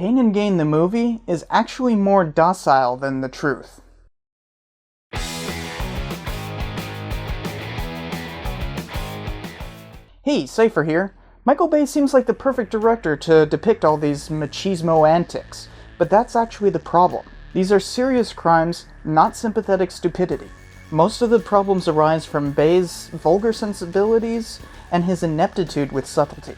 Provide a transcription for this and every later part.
Pain and Gain the movie is actually more docile than the truth. Hey, Cypher here. Michael Bay seems like the perfect director to depict all these machismo antics, but that's actually the problem. These are serious crimes, not sympathetic stupidity. Most of the problems arise from Bay's vulgar sensibilities and his ineptitude with subtlety.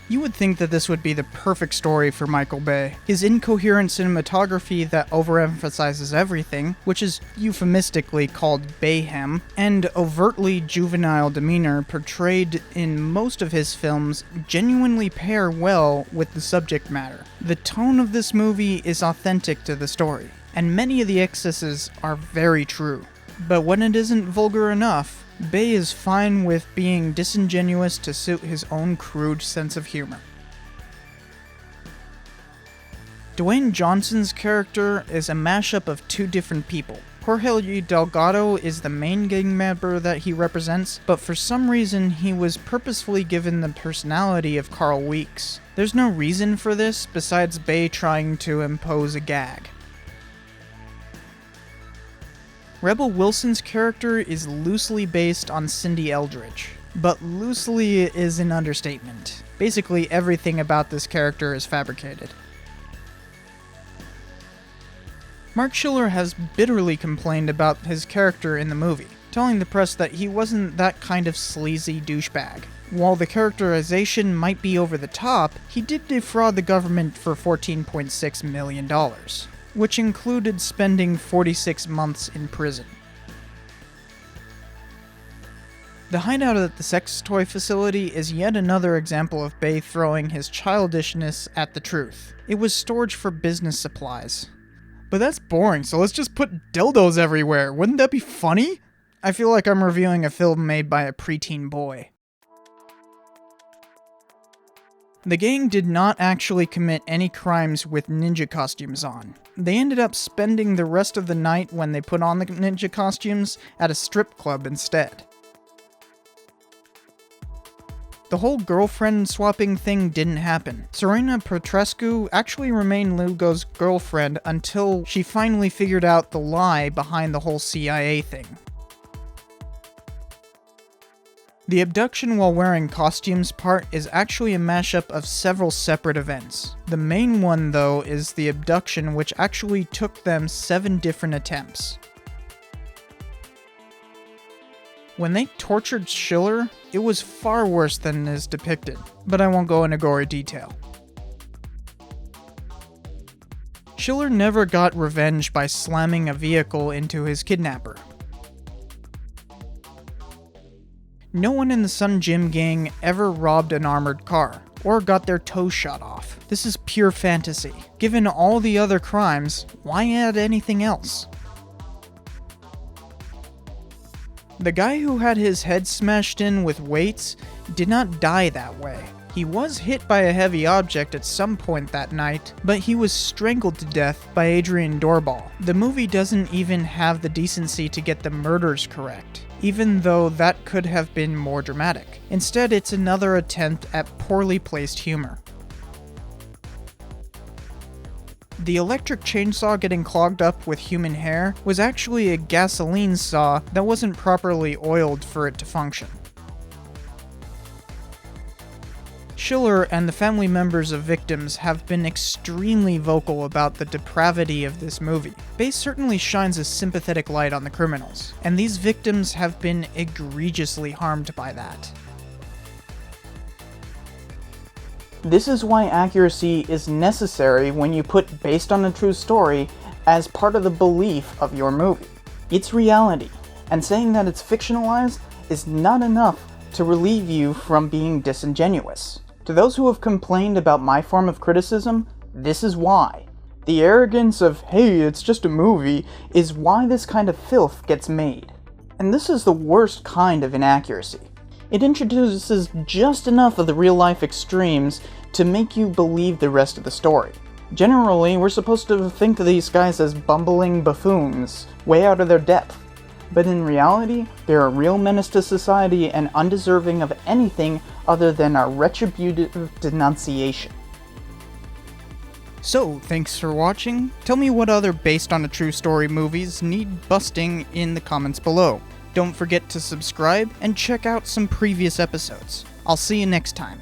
You would think that this would be the perfect story for Michael Bay. His incoherent cinematography that overemphasizes everything, which is euphemistically called Bayhem, and overtly juvenile demeanor portrayed in most of his films genuinely pair well with the subject matter. The tone of this movie is authentic to the story, and many of the excesses are very true. But when it isn't vulgar enough, Bay is fine with being disingenuous to suit his own crude sense of humor. Dwayne Johnson's character is a mashup of two different people. Jorge Delgado is the main gang member that he represents, but for some reason he was purposefully given the personality of Carl Weeks. There's no reason for this besides Bay trying to impose a gag. Rebel Wilson's character is loosely based on Cindy Eldridge, but loosely is an understatement. Basically, everything about this character is fabricated. Mark Schiller has bitterly complained about his character in the movie, telling the press that he wasn't that kind of sleazy douchebag. While the characterization might be over the top, he did defraud the government for $14.6 million. Which included spending 46 months in prison. The hideout at the sex toy facility is yet another example of Bay throwing his childishness at the truth. It was storage for business supplies. But that's boring, so let's just put dildos everywhere. Wouldn't that be funny? I feel like I'm reviewing a film made by a preteen boy. The gang did not actually commit any crimes with ninja costumes on. They ended up spending the rest of the night when they put on the ninja costumes at a strip club instead. The whole girlfriend swapping thing didn't happen. Serena Petrescu actually remained Lugo's girlfriend until she finally figured out the lie behind the whole CIA thing. The abduction while wearing costumes part is actually a mashup of several separate events. The main one, though, is the abduction, which actually took them 7 different attempts. When they tortured Schiller, it was far worse than is depicted, but I won't go into gory detail. Schiller never got revenge by slamming a vehicle into his kidnapper. No one in the Sun Gym gang ever robbed an armored car, or got their toes shot off. This is pure fantasy. Given all the other crimes, why add anything else? The guy who had his head smashed in with weights did not die that way. He was hit by a heavy object at some point that night, but he was strangled to death by Adrian Doorball. The movie doesn't even have the decency to get the murders correct, even though that could have been more dramatic. Instead, it's another attempt at poorly placed humor. The electric chainsaw getting clogged up with human hair was actually a gasoline saw that wasn't properly oiled for it to function. Schiller and the family members of victims have been extremely vocal about the depravity of this movie. Bay certainly shines a sympathetic light on the criminals, and these victims have been egregiously harmed by that. This is why accuracy is necessary when you put based on a true story as part of the belief of your movie. It's reality, and saying that it's fictionalized is not enough to relieve you from being disingenuous. To those who have complained about my form of criticism, this is why. The arrogance of, hey, it's just a movie, is why this kind of filth gets made. And this is the worst kind of inaccuracy. It introduces just enough of the real-life extremes to make you believe the rest of the story. Generally, we're supposed to think of these guys as bumbling buffoons, way out of their depth. But in reality, they're a real menace to society and undeserving of anything other than a retributive denunciation. So, thanks for watching. Tell me what other based on a true story movies need busting in the comments below. Don't forget to subscribe and check out some previous episodes. I'll see you next time.